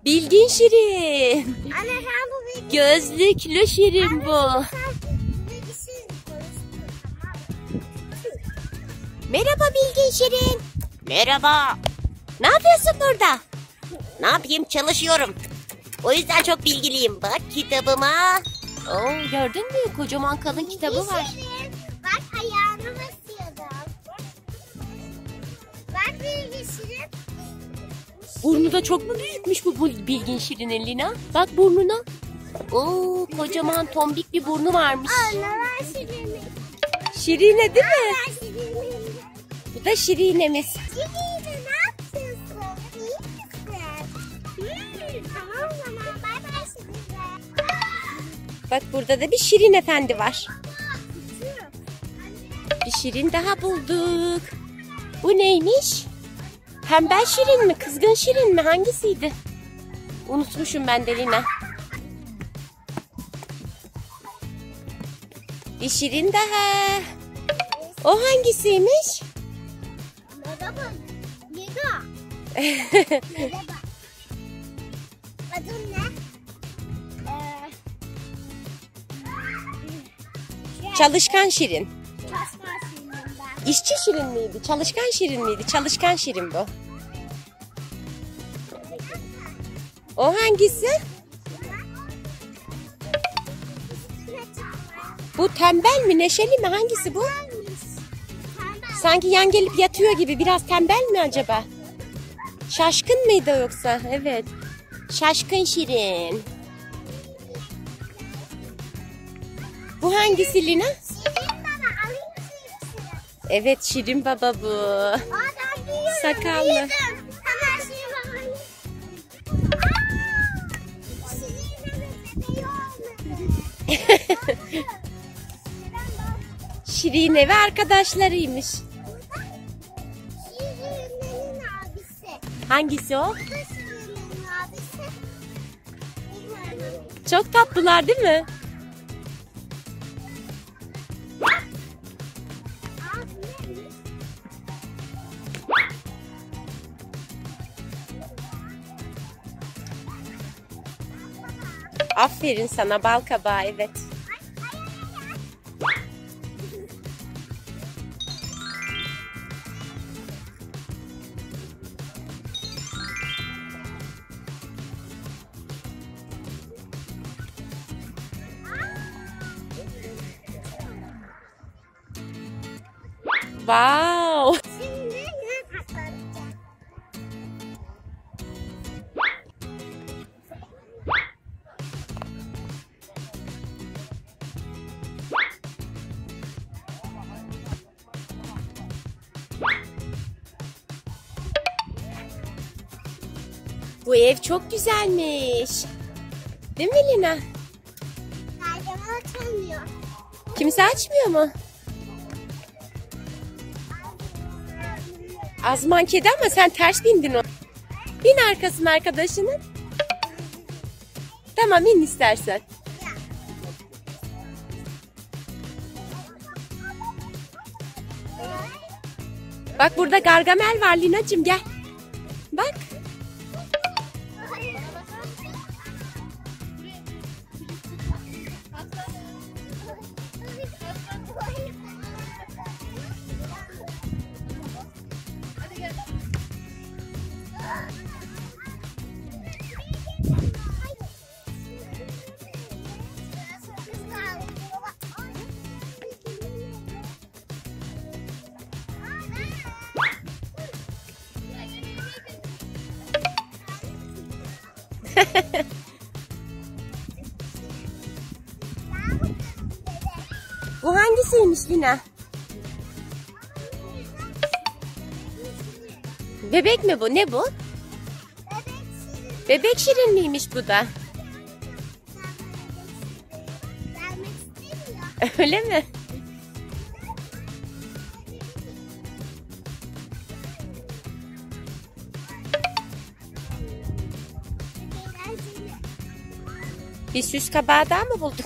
Bilgin şirin. Anne sen bu bilgi. Gözlüklü şirin bu. Merhaba Bilgin şirin. Merhaba. Ne yapıyorsun burada? Ne yapayım, çalışıyorum. O yüzden çok bilgiliyim. Bak kitabıma. Oo, gördün mü? Kocaman kalın kitabı var. Bak ayağını basıyordum. Bak Bilgin şirin. Burnu da çok mu büyükmüş bu Bilgin şirinin Lina? Bak burnuna. Oo, kocaman tombik bir burnu varmış. Anne ben şirini. Şirine değil mi? Ben şirini. Bu da şirinemiz. Şirini ne yapıyorsun? İyi misin? Tamam o zaman. Bay bay şirini. Bak burada da bir şirin efendi var. Bir şirin daha bulduk. Bu neymiş? Tembel şirin mi? Kızgın şirin mi? Hangisiydi? Unutmuşum ben de Lina. Bir şirin daha. O hangisiymiş? Merhaba. Merhaba. Merhaba. Adın ne? Çalışkan şirin. Çalışkan şirinim ben. İşçi şirin miydi? Çalışkan şirin miydi? Çalışkan şirin bu. O hangisi? Bu tembel mi? Neşeli mi? Hangisi bu? Sanki yan gelip yatıyor gibi. Biraz tembel mi acaba? Şaşkın mıydı yoksa? Evet. Şaşkın şirin. Bu hangisi Lina? Şirin baba alayım mı şirin? Evet, şirin baba bu. Aa ben büyüyorum. Sakallı. Büyüdüm. Hemen şirin babayım. Şirin bebeği olmadı. Şirine ve arkadaşlarıymış. Şirinlerin abisi. Hangisi o? Bu da şirinlerin abisi. Bilmiyorum. Çok tatlılar değil mi? Aa, bu neymiş? Aferin sana bal kabağı, evet. Wow. Şimdi yine katlanacağım. Bu ev çok güzelmiş. Değil mi Lina? Gargamel açılmıyor. Kimse açmıyor mu? Azman kedi ama sen ters bindin o. Bin arkasına arkadaşının. Tamam, in istersen. Bak burada Gargamel var Lina'cığım, gel. Bak. Bu hangisiymiş Lina? Bebek mi bu? Ne bu? Bebek şirin miymiş bu da? Öyle mi? Bir süs kabağı daha mı bulduk?